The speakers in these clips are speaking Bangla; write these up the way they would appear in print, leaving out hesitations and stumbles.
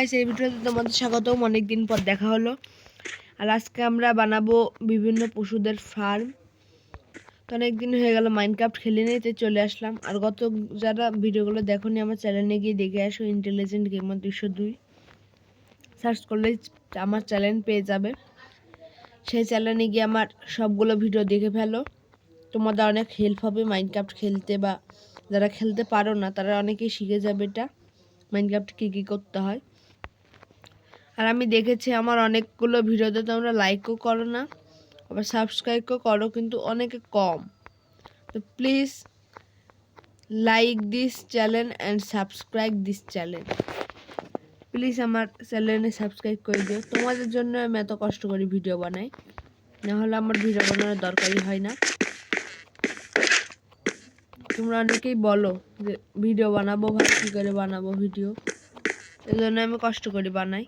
গাইস, এই ভিডিওতে তোমাদের স্বাগতম। অনেকদিন পর দেখা হলো। আর আজকে আমরা বানাবো বিভিন্ন পশুদের ফার্ম। তো অনেকদিন হয়ে গেল মাইনক্রাফট খেলে নিতে চলে আসলাম। আর গত যারা ভিডিওগুলো দেখোনি আমার চ্যানেলে গিয়ে দেখে আসো, ইন্টেলিজেন্ট গেমার 202 সার্চ করলেই আমার চ্যানেল পেয়ে যাবে। সেই চ্যানেলে গিয়ে আমার সবগুলো ভিডিও দেখে ফেলো। তোমাদের অনেক হেল্প হবে মাইনক্রাফট খেলতে, বা যারা খেলতে পারো না তারা অনেকেই শিখে যাবে এটা মাইনক্রাফট কী করতে হয়। আর আমি দেখেছি আমার অনেকগুলো ভিডিওতে তোমরা লাইকও করো না, আবার সাবস্ক্রাইবও করো, কিন্তু অনেকে কম। তো please like this channel and subscribe this channel. Please আমার চ্যানেলে সাবস্ক্রাইব করে দিও। তোমাদের জন্য আমি এত কষ্ট করে ভিডিও বানাই, নাহলে আমার ভিডিও বানানোর দরকারই হয় না। তোমরা অনেকেই বলো যে ভিডিও বানাবো, ভাই কী করে বানাবো ভিডিও, এই জন্য আমি কষ্ট করে বানাই।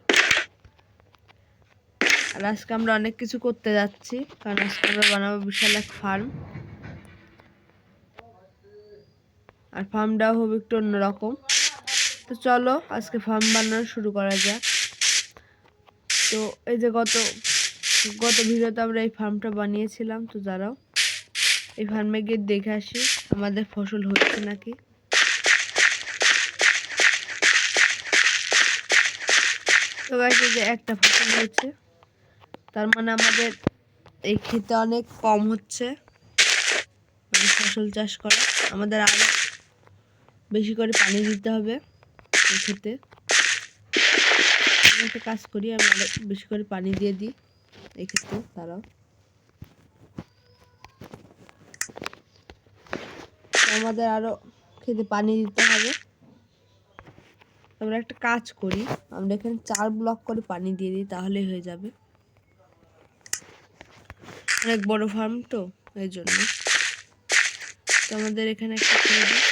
আর আজকে আমরা অনেক কিছু করতে যাচ্ছি, কারণ আজকে আমরা বানাবো বিশাল এক ফার্ম। আর ফার্মটাও হবে একটু অন্যরকম। তো চলো আজকে ফার্ম বানানো শুরু করা যাক। তো এই যে গত ভিডিওতে আমরা এই ফার্মটা বানিয়েছিলাম, তো যারাও এই ফার্মে গিয়ে দেখে আসি আমাদের ফসল হচ্ছে নাকি। তো গাইস, এই যে একটা ফসল হয়েছে, তার মানে আমাদের এই ক্ষেতে অনেক কম হচ্ছে মানে ফসল চাষ করা। আমাদের আরো বেশি করে পানি দিতে হবে এই ক্ষেতে। আমি একটা কাজ করি, আমি আরো বেশি করে পানি দিয়ে দিই এই ক্ষেত্রে। তারাও আমাদের আরো খেতে পানি দিতে হবে। আমরা একটা কাজ করি, আমরা এখানে 4 ব্লক করে পানি দিয়ে দিই, তাহলেই হয়ে যাবে। অনেক বড় ফার্ম তো এই জন্য। তো আমাদের এখানে একটা করে দিই।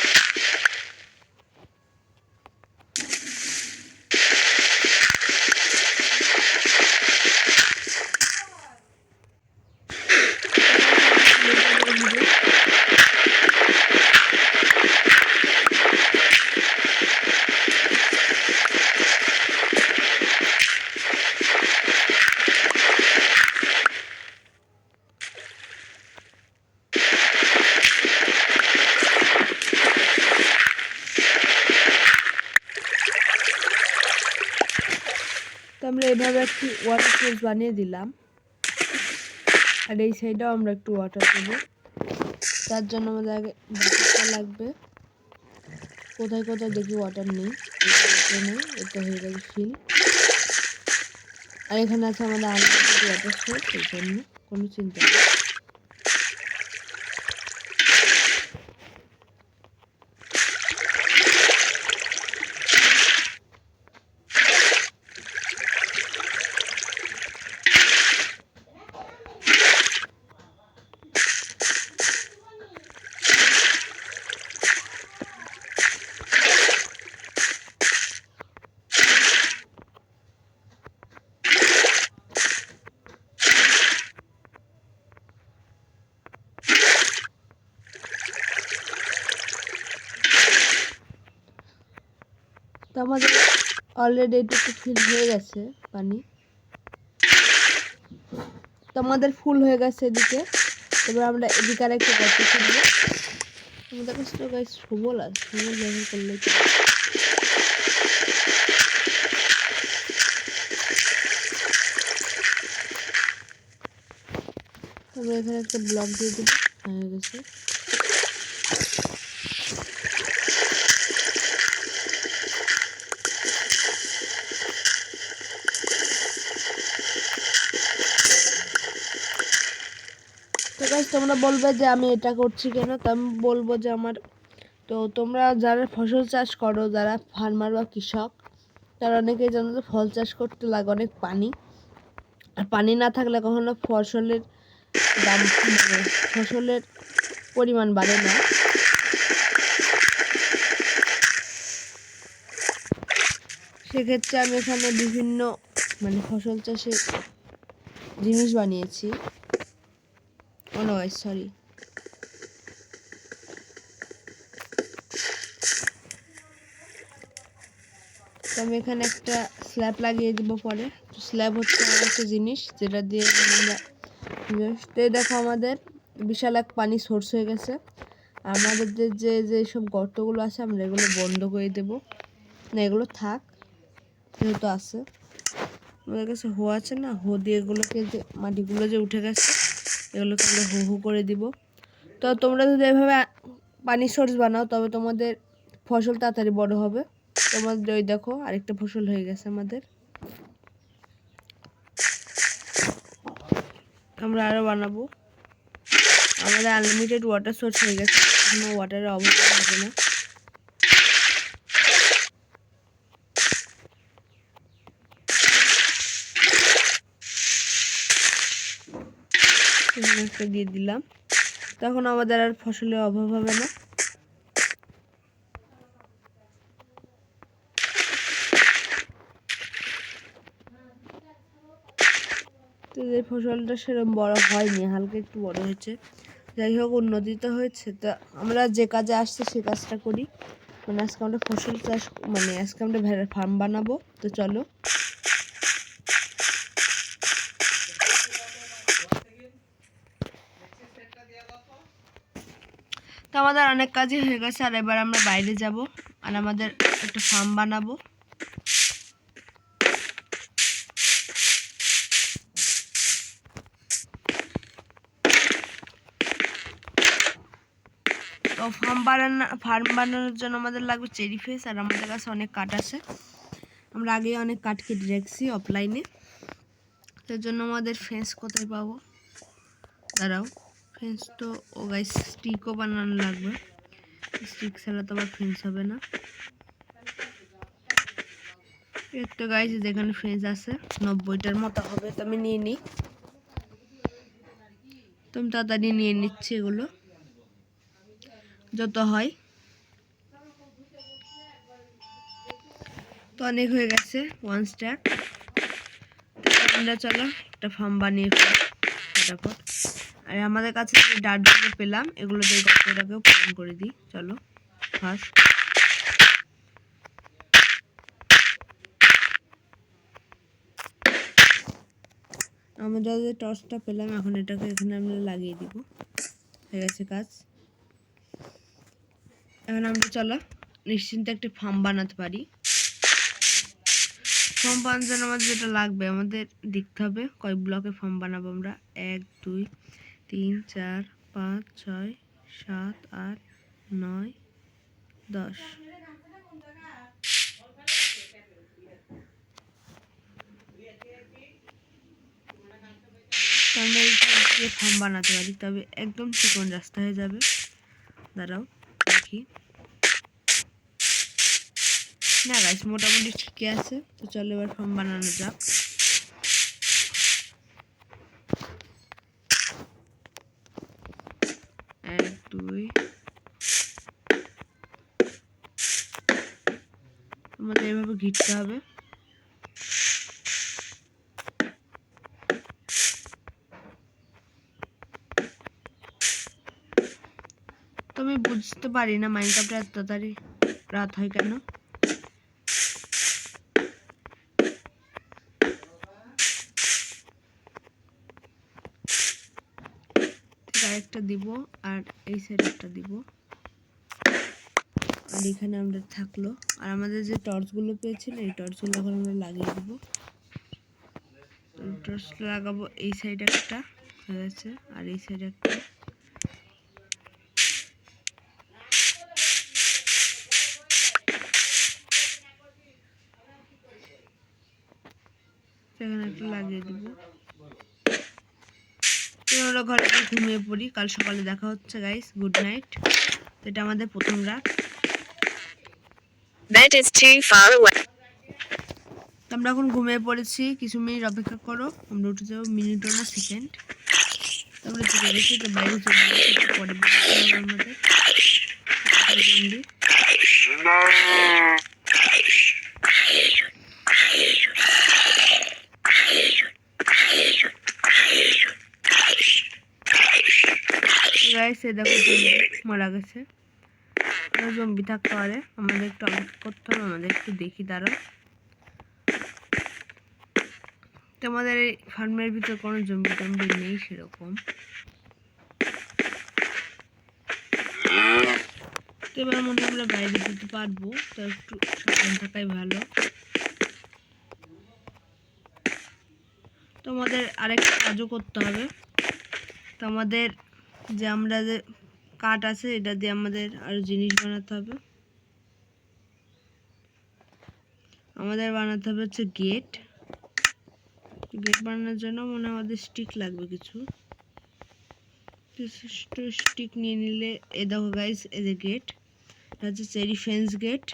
তো আমরা এভাবে একটি ওয়াটার সোর্স বানিয়ে দিলাম, আর এই সাইডেও আমরা একটু ওয়াটার দেবো। তার জন্য আমাদের আগে বাকেটটা লাগবে। কোথায় কোথায় দেখি ওয়াটার নেই, এটা হয়ে গেছে ফিল। আর এখানে আছে আমাদের আনলিমিটেড ওয়াটার সোর্স, এই জন্য কোনো চিন্তা নেই। তো আমাদের অলরেডি এটুকু ফিল হয়ে গেছে পানি। তো আমাদের ফুল হয়ে গেছে এদিকে। এবার আমরা এদিকে আর একটু গর্ত খুঁজবো। আমাদের কাছে তো গাইস সবল আছে, সবল ব্যবহার করলে আমরা এখানে একটা ব্লক দিয়ে দেবো, হয়ে গেছে। তো গাইস, তোমরা বলবে যে আমি এটা করছি কেন, তো আমি বলবো যে তো তোমরা যারা ফসল চাষ করো, যারা ফার্মার বা কৃষক, তারা অনেকেই জানো যে ফল চাষ করতে লাগে অনেক পানি। আর পানি না থাকলে কখনো ফসলের দাম ফসলের পরিমাণ বাড়ে না। সেক্ষেত্রে আমি এখানে বিভিন্ন ফসল চাষের জিনিস বানিয়েছি। সরি, তো আমি এখানে একটা স্ল্যাব লাগিয়ে দিব পরে। স্ল্যাব হচ্ছে এমন একটা জিনিস যেটা দিয়ে আমরা দেখো আমাদের বিশাল এক পানি সোর্স হয়ে গেছে। আমাদের যে সব গর্তগুলো আছে আমরা এগুলো বন্ধ করে দেব না, এগুলো থাক যেহেতু আছে। আমাদের কাছে হো আছে না, হো দিয়ে এগুলোকে যে মাটিগুলো যে উঠে গেছে এগুলোকে আমরা হো হো করে দিব। তো তোমরা যদি এভাবে পানি সোর্স বানাও তবে তোমাদের ফসল তাড়াতাড়ি বড় হবে। তোমাদের ওই দেখো আরেকটা ফসল হয়ে গেছে আমাদের। আমরা আরও বানাবো। আমাদের আনলিমিটেড ওয়াটার সোর্স হয়ে গেছে, কোনো ওয়াটারের অভাব হবে না। একটা দিয়ে দিলাম, তখন আমাদের আর ফসলের অভাব হবে না। তো এই ফসলটা সেরকম বড় হয়নি, হালকা একটু বড় হয়েছে। যাই হোক, উন্নতি তো হয়েছে। তো আমরা যে কাজে আসছি সে কাজটা করি। মানে আজকে আমরা ফসল চাষ, মানে আজকে আমরা ভেড়ার ফার্ম বানাবো। তো চলো। তো আমাদের অনেক কাজই হয়ে গেছে, আর এবার আমরা বাইরে যাব আর আমাদের একটা ফার্ম বানাবো। তো ফার্ম বানানোর জন্য আমাদের লাগবে চেরি ফেস, আর আমাদের কাছে অনেক কাঠ আছে। আমরা আগে অনেক কাঠ কেটে রেখেছি অফলাইনে। তার জন্য আমাদের ফেন্স কোথায় পাবো? দাঁড়াও, ফেন্স তো গাইস স্টিকও বানানো লাগবে। স্টিক ছাড়া তো আবার ফেন্স হবে না। এর তো গাইস যেখানে ফেন্স আছে 90টার মতো হবে। তো আমি নিয়ে নিই, তুমি তাড়াতাড়ি নিয়ে নিচ্ছি এগুলো যত হয়। তো অনেক হয়ে গেছে, 1 স্ট্যাক। আমরা চলো একটা ফার্ম বানিয়ে ফটাফট। আর আমাদের কাছে যে ডাটগুলো পেলাম এগুলো দিয়ে গর্তটাকেও পূরণ করে দিই। চলো ফার্স্ট আমরা যে টর্চটা পেলাম এখন এটাকে এখানে আমরা লাগিয়ে দিব। হয়ে গেছে কাজ। এখন আমরা চলো নিশ্চিন্তে একটা ফার্ম বানাতে পারি। ফার্ম বানানোর জন্য আমাদের যেটা লাগবে আমাদের দেখতে হবে কয় ব্লকে ফার্ম বানাবো আমরা। 1 2 3 4 5 6 7 8 9 10। আমরা এই ফার্ম বানাতে পারি, তবে একদম চিকন রাস্তা হয়ে যাবে। দাঁড়াও দেখি। না গাইস, মোটামুটি ঠিকই আছে। তো চলো এবার ফার্ম বানানো যাক। এক দুই, আমাদের এভাবে ঘিরতে হবে। তো আমি বুঝতে পারি না মাইনক্রাফটে এত তাড়াতাড়ি রাত হয় কেন। একটা দিব আর এই সাইডে একটা দিব, আর এখানে আমরা থাকলো। আর আমাদের যে টর্চগুলো পেয়েছিল এই টর্চগুলো এখন আমরা লাগিয়ে দিব। টর্চ লাগাবো এই সাইডে একটা হয়ে গেছে, আর এই সাইডে একটা। সেখানে একটা লাগিয়ে দিব। আমরা ঘরে ঘুমিয়ে পড়ি, কাল সকালে দেখা হচ্ছে গাইস। Good night. এটা আমাদের প্রথম রাত। Bed is too far away. আমরা এখন ঘুমিয়ে পড়েছি, কিছু মিনিট অপেক্ষা করো, আমরা উঠে যাবো। মিনিটও না, সেকেন্ড। আমরা চলে গেছি, তো বাইরে চলে গেছি। পরে আমাদের দেখো মারা গেছে। জম্বি থাকতে পারে, আমাদের একটু অপেক্ষা করতে হবে। আমাদের একটু দেখি, দাঁড়াও। তোমাদের এই ফার্মের ভিতর কোনো জম্বি টম্বি নেই সেরকম। তো এবার মনে হয় আমরা বাইরে যেতে পারবো, তো একটু সাবধান থাকাই ভালো। তোমাদের আরেকটা কাজও করতে হবে। তো আমাদের যে আমরা যে কাঠ আছে এটা দিয়ে আমাদের আরো জিনিস বানাতে হবে। আমাদের বানাতে হবে হচ্ছে গেট। গেট বানানোর জন্য মনে হয় আমাদের স্টিক লাগবে কিছু স্টিক নিয়ে নিলে। এ দেখো গাইস, এই যে গেট, এটা হচ্ছে চেরি ফেন্স গেট।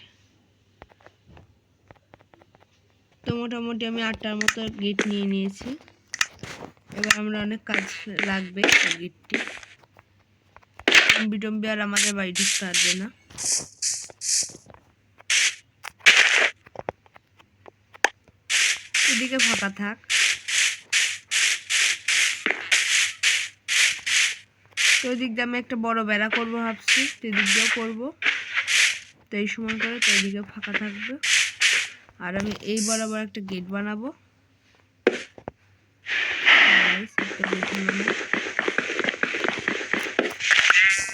তো মোটামুটি আমি 8টার মতো গেট নিয়ে নিয়েছি। এবার আমরা অনেক কাজ লাগবে গেটটি, জম্বি আর আমাদের বাড়ি ঢুকতে পারবে না। এদিকে ফাঁকা থাক। তো ওই দিক দিয়ে আমি একটা বড় বেড়া করবো ভাবছি, তো এদিক দিয়েও করবো। তো এই সময় করে তো এদিকে ফাঁকা থাকবে। আর আমি এই বরাবর একটা গেট বানাবো।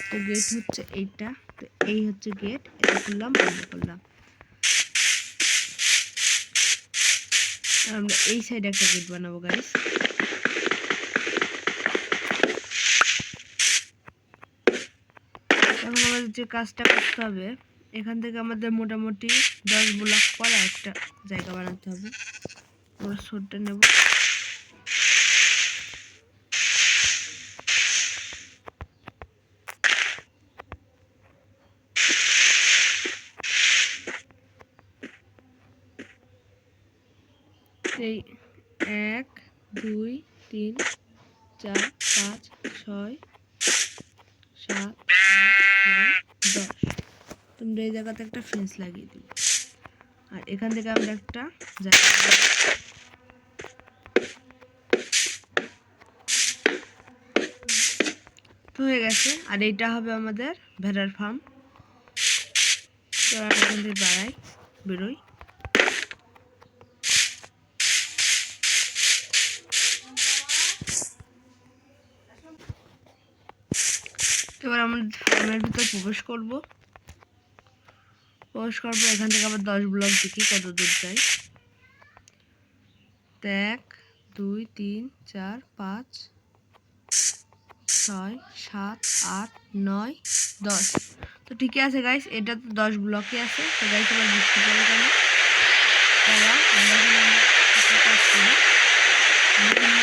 তো গেট হচ্ছে এইটা, তো এই হচ্ছে গেট, এটা করলাম, বন্ধ করলাম। আমরা এই সাইডে একটা গেট বানাবো গাইস। এখন আমাদের যে কাজটা করতে হবে, এখান থেকে আমাদের মোটামুটি 10 ব্লক পরে একটা জায়গা বানাতে হবে। আমরা শোটটা নেব। এই 1 2 3 4 5 6 7 8 9 10। তোমরা এই জায়গাতে একটা ফেন্স লাগিয়ে দিবে। আর এখান থেকে আমরা একটা জায়গা তো হয়ে গেছে। আর এইটা হবে আমাদের ভেড়ার ফার্ম। তো আমি এখান থেকে বেরোই। এবার আমরা ফার্মের ভিতর প্রবেশ করবো। এখান থেকে আবার 10 ব্লক দেখি কত দূর যাই। 1 2 3 4 5 6 7 8 9 10। তো ঠিকই আছে গাইস, এটা তো 10 ব্লকই আছে। তো গাইস আবার বুঝতে পারবে কেন তারা আমরা একটা কাজ করি, বিভিন্ন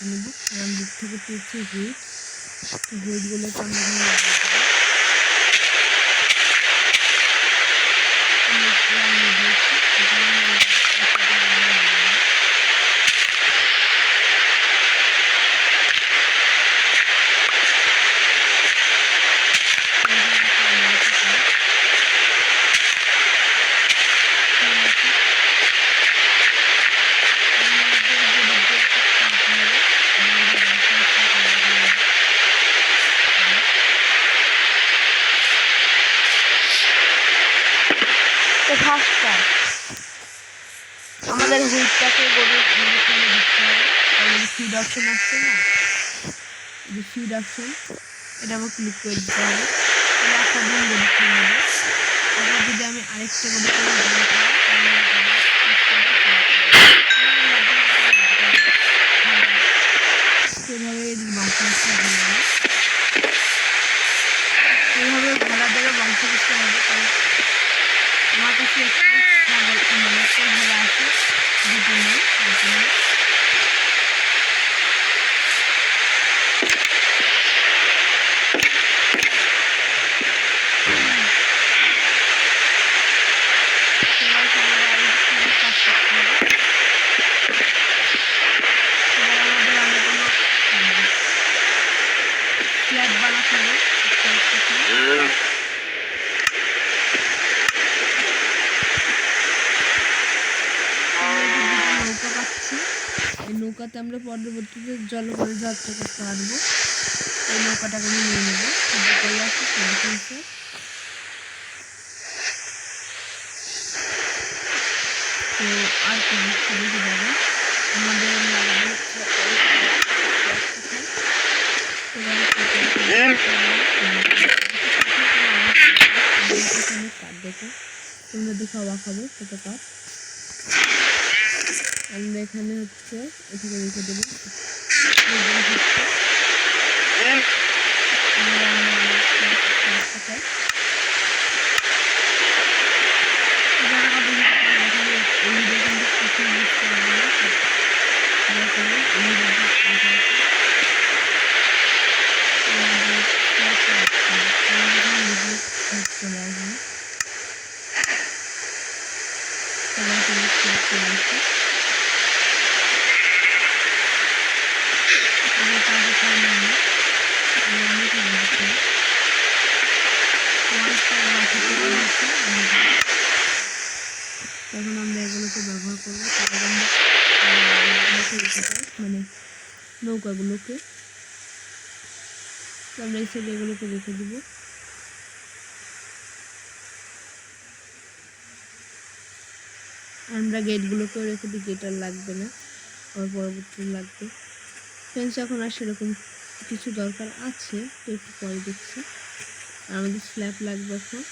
দেখে নেব। আমি দিক থেকে পেয়েছি হুইটগুলোকে আমরা এখানে লাগিয়ে দিয়েছি। আমাদের হুইটটাকে গরুর সামনে দিতে হবে। তাহলে ফিড অপশন আসছে না, যে ফিড অপশন, এটা আমার ক্লিক করে দিতে হবে। তাহলে একটা দিন গরু খেয়ে নেবে। এবার যদি আমি আরেকটা গরু সেভাবে এইভাবে ঘোড়াদেরও বংশ করতে হবে। কারণ আমার কাছে একটা ঘোড়া আছে, দুটো নেই। এই নৌকাতে আমরা পরবর্তীতে জলপরিযাত্রা করতে পারবো। এই নৌকাটাকে আমি নিয়ে নেবো। তো আর কি দেখে যাবে আমাদের দেখো, তোমরা দেখে অবাক হবে কত কাঠ। আমরা এখানে হচ্ছে এখানে রেখে দেবো। এখন আমরা এগুলোকে ব্যবহার করবো, মানে নৌকাগুলোকে আমরা এই সাইডে এগুলোকে রেখে দিব। আমরা গেটগুলোকেও রেখে দিই, গেট আর লাগবে না, আর পরবর্তী লাগবে। ফেন্স এখন আর সেরকম কিছু দরকার আছে, তো একটু পরে দেখছি। আর আমাদের স্ল্যাব লাগবে এখন।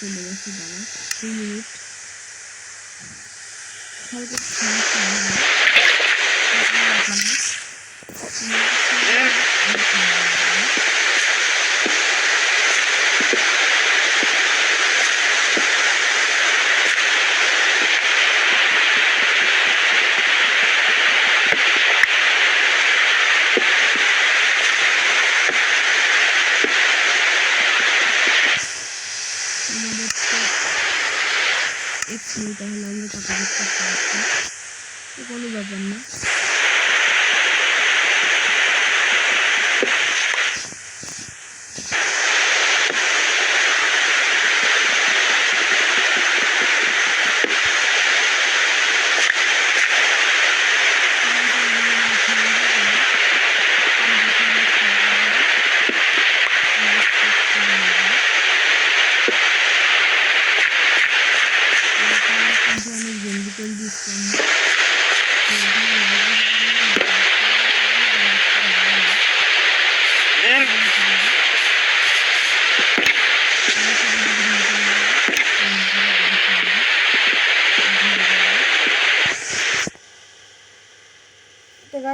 চলে গেছে, দাঁড়া 2 মিনিট। হালকা তাহলে আমরা টাকা করতে পারছি, কোনো ব্যাপার না।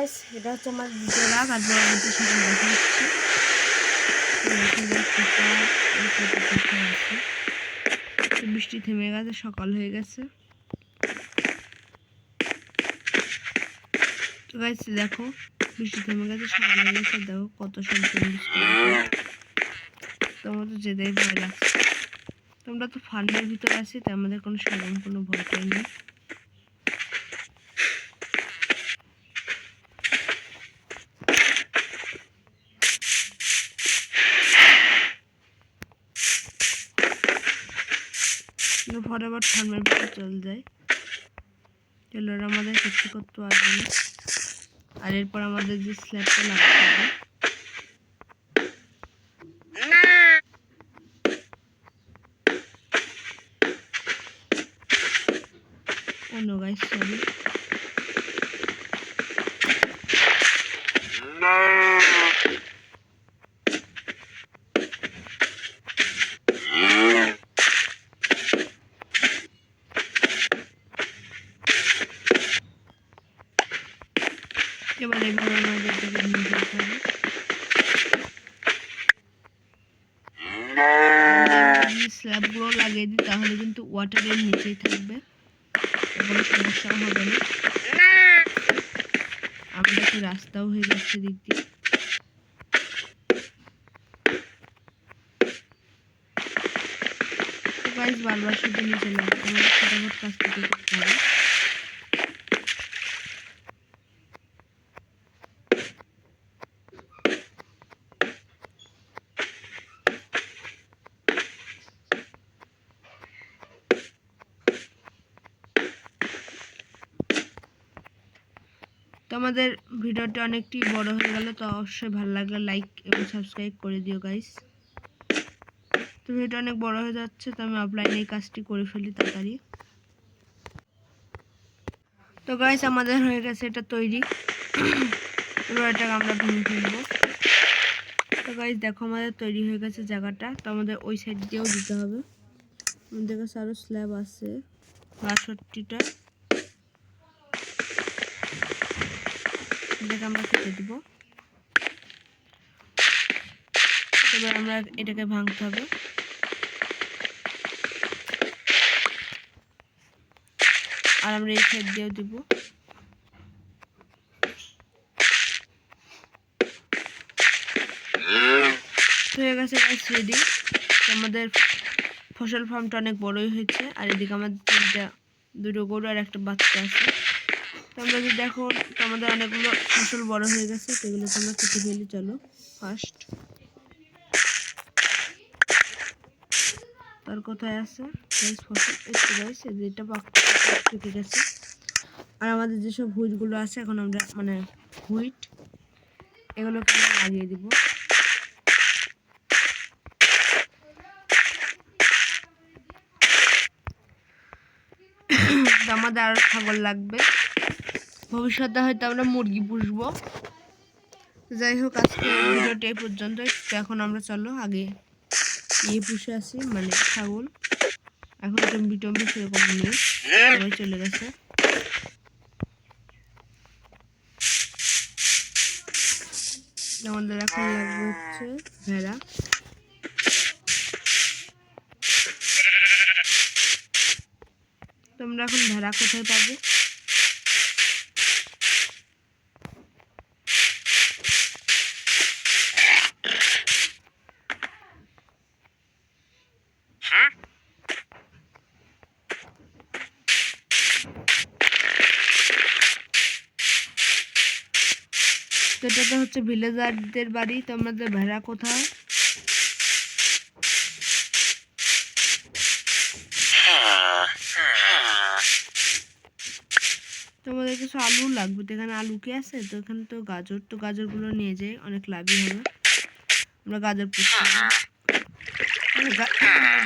গাইস এটা হচ্ছে আমার দ্বিতীয় রাগ, আর পরবর্তী সাথে দেখা হচ্ছে। বৃষ্টি থেমে গেছে, সকাল হয়ে গেছে। তো গাইস দেখো বৃষ্টি থেমে গেছে, সকাল হয়ে গেছে। দেখো কত সব তোমার তো যেতেই ভয় লাগছে। তোমরা তো ফার্মের ভিতরে আছি, তাই আমাদের কোনো সেরকম কোনো ভয়টাই নেই। পরে আবার ফার্মের ভিতরে চলে যায়, চলে আমাদের কিছু করতে পারবে না। আর এরপর আমাদের যে স্ল্যাবটা লাগাতে হবে, নো গাইস সরি। এবার এভাবে আমাদের দিকে নিয়ে যেতে হবে। স্ল্যাবগুলো লাগিয়ে দিই, তাহলে কিন্তু ওয়াটারের নিচেই থাকবে, কোনো সমস্যা হবে না। আমাদের একটু রাস্তাও হয়ে যাচ্ছে দিক দিয়ে। গাইস বারবার শুধু নিচে লাগবে, আমাদের ফটাফট কাজটা করতে হবে। তো আমাদের ভিডিওটা অনেকটি বড় হয়ে গেল, তো অবশ্যই ভালো লাগলে লাইক এবং সাবস্ক্রাইব করে দিও গাইস। তো ভিডিওটা অনেক বড় হয়ে যাচ্ছে, তো আমি অফলাইনে এই কাজটি করে ফেলি তাড়াতাড়ি। তো গাইস আমাদের হয়ে গেছে এটা তৈরি, এবার এটাকে আমরা ভেঙে ফেলবো। তো গাইস দেখো আমাদের তৈরি হয়ে গেছে জায়গাটা। তো আমাদের ওই সাইড দিয়েও দিতে হবে। আমাদের কাছে আরও স্ল্যাব আছে ৬২টা, এটাকে আমরা কেটে দিব। এবার আমরা এটাকে ভাঙতে হবে। আর আমরা এই সাইড দিয়েও দিব। হয়ে গেছে গাইস রেডি। আমাদের ফসল ফার্মটা অনেক বড়ই হয়েছে, আর এদিকে আমাদের দুটো গরু আর একটা বাচ্চা আছে। তো আমরা যদি দেখো তো আমাদের অনেকগুলো ফসল বড় হয়ে গেছে, সেগুলোকে আমরা কেটে ফেলি। চলো ফার্স্ট তার কোথায় আছে ফসল, একটু গাইস যেটা কেটে গেছে। আর আমাদের যেসব হুইটগুলো আছে এখন আমরা মানে হুইট এগুলোকে আমরা লাগিয়ে দিব। আমাদের আরো ছাগল লাগবে, ভবিষ্যতে হয়তো আমরা মুরগি পুষবো। যাই হোক আজকে ভিডিওটা এই পর্যন্ত। এখন আমরা চলো আগে পুষে আসি, মানে ছাগল। এখন টম্বি সেরকম নেই, সবাই চলে গেছে। আমাদের এখন লাগবে হচ্ছে ভেড়া। তোমরা এখন ভেড়া কোথায় পাবো? তো এটাতে হচ্ছে ভিলেজারদের বাড়ি। তো আমাদের ভেড়া কোথায়? তোমাদের কিছু আলু লাগবে, তো এখানে আলু কি আছে? তো এখানে তো গাজরগুলো নিয়ে যাই, অনেক লাভই হবে। আমরা গাজর পুষতে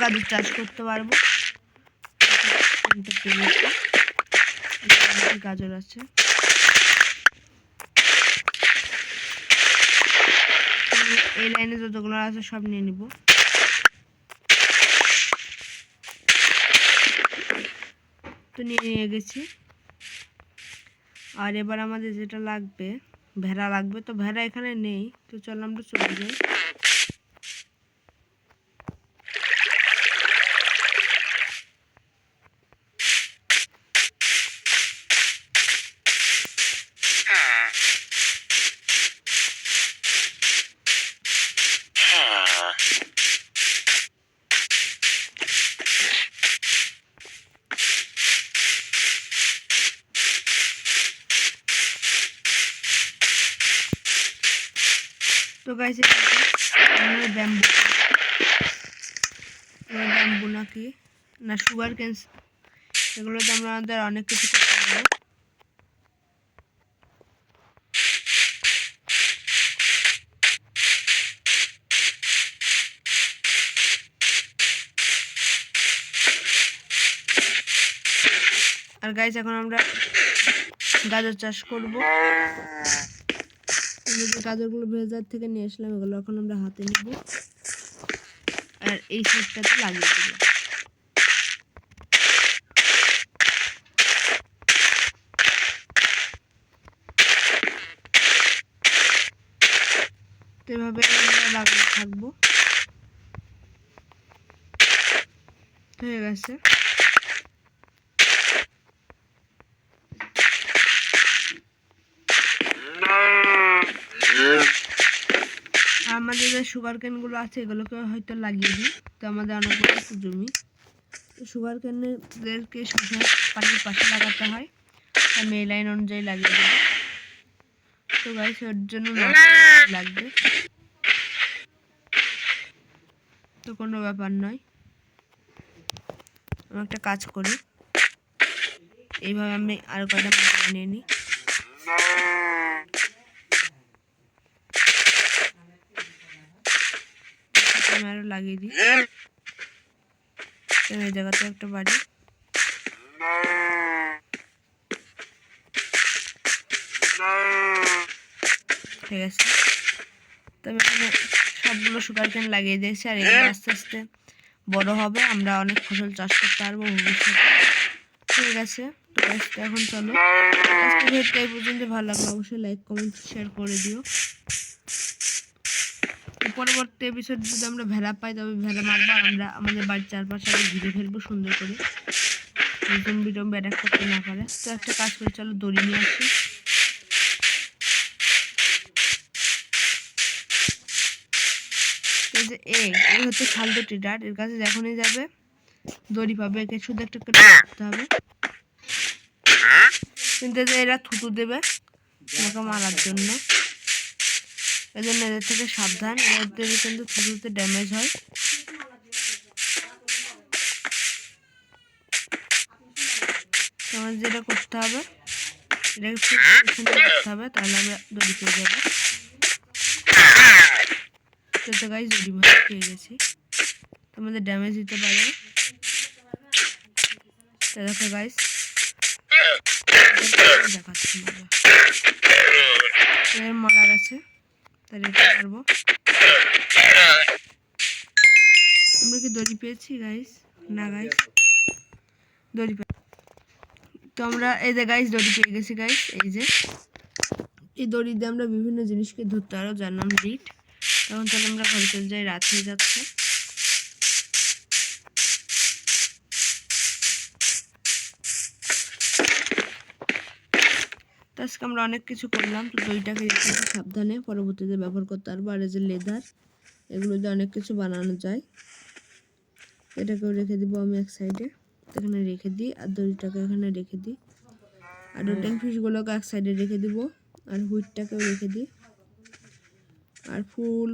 গাজর চাষ করতে পারবো। গাজর আছে, এই লাইনে যতগুলো আছে সব নিয়ে নিব। তো নিয়ে গেছি। আর এবার আমাদের যেটা লাগবে ভেড়া লাগবে, তো ভেড়া এখানে নেই, তো চলো আমরা চলে যাই। তো গাইস আমরা ব্যাম্বু নাকি না সুগার কেন, এগুলোতে আমাদের অনেক কিছু করতে হবে। আর গাইস এখন আমরা গাজর চাষ করব। আমরা যে গাজরগুলো বাজার থেকে নিয়ে আসলাম এগুলো এখন আমরা হাতে নিব আর এই সাইডটাতে লাগিয়ে দেব। এভাবে আমরা লাগিয়ে থাকবো। হয়ে গেছে। আমাদের যে সুগার ক্যানগুলো আছে এগুলোকে হয়তো লাগিয়ে দিই। তো আমাদের অনেক বড় জমি, তো সুগার ক্যানদেরকে সবসময় পানির পাশে লাগাতে হয়, আমি এই লাইন অনুযায়ী লাগিয়ে দেবো। তো গাইস ওর জন্য লাগবে, তো কোনো ব্যাপার নয়। আমি একটা কাজ করি, এইভাবে আমি আরো কয়টা মাটি নিয়ে নিই। আমি আরো লাগিয়ে দিই। এই জায়গাতে একটা বাড়ি, ঠিক আছে। তো আমি এখানে সবগুলো সুগার ক্যান লাগিয়ে দিয়েছি, আর এগুলো আস্তে আস্তে বড় হবে, আমরা অনেক ফসল চাষ করতে পারবো ভবিষ্যতে। ঠিক আছে, তো এখন চলো আজকে ভিডিওটা এই পর্যন্ত। ভালো লাগলো অবশ্যই লাইক কমেন্ট শেয়ার করে দিও। পরবর্তী এপিসোড যদি আমরা ভেড়া পাই তবে ভেড়া মারবো, আর আমরা আমাদের বাড়ির চারপাশে ঘিরে ফেলবো সুন্দর করে, জম্বি টম্বি অ্যাটাক করতে না পারে। তো একটা কাজ করে চলো দড়ি নিয়ে আসি। এই হচ্ছে ফালতু ট্রেডার, এর কাছে যখনই যাবে দড়ি পাবে, একে শুধু একটা করতে হবে, কিন্তু এরা থুতু দেবে তোমাকে মারার জন্য, এই জন্য এদের থেকে সাবধান। এদের কিন্তু থুতুতে ড্যামেজ হয়। তোমার যেটা করতে হবে এটাকে করতে হবে, তাহলে আমরা দড়ি পেয়ে যাবো। তো গাইস দড়ি মাছ পেয়ে গেছি, তোমাদের ড্যামেজ দিতে পারে। তো দেখো গাইস দেখাচ্ছি মারা গেছে, তাহলে এটা পারবো। আমরা কি দড়ি পেয়েছি গাইস? না গাইস দড়ি পেয়ে, তো আমরা এই যে গাইস দড়ি পেয়ে গেছি গাইস। এই যে এই দড়ি দিয়ে আমরা বিভিন্ন জিনিসকে ধরতে পারো, যার নাম লিট। তখন তাহলে আমরা ঘরে চলে যাই, রাত হয়ে যাচ্ছে। তো আজকে আমরা অনেক কিছু করলাম, তো দড়িটাকে রেখে সাবধানে পরবর্তীতে ব্যবহার করতে পারবো। আর এই যে লেদার, এগুলো দিয়ে অনেক কিছু বানানো যায়। এটাকেও রেখে দিব আমি এক সাইডে, এখানে রেখে দিই, আর দড়িটাকে এখানে রেখে দিই, আর রোটেন ফিশগুলোকে এক সাইডে রেখে দিব, আর হুইটটাকেও রেখে দিই, আর ফুল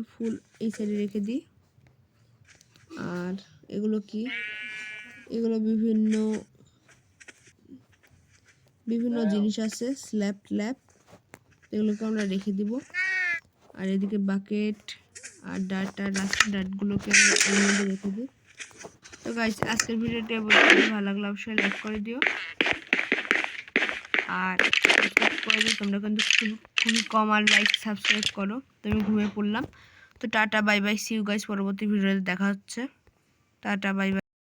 এই সাইডে রেখে দিই। আর এগুলো কি, এগুলো বিভিন্ন জিনিস আছে, স্ল্যাব, এগুলোকে আমরা রেখে দিব। আর এদিকে বাকেট আর ডাটগুলোকে আমরা এর মধ্যে রেখে দিই। তো গাইস আজকের ভিডিওটি ভালো লাগলে অবশ্যই লাইক করে দিও, আর সাবস্ক্রাইব করে দিও। তোমরা কিন্তু খুবই কম আর লাইক সাবস্ক্রাইব করো, তো আমি ঘুমিয়ে পড়লাম। তো tata bye bye, see you guys, পরবর্তী ভিডিওতে দেখা হচ্ছে। Tata bye by.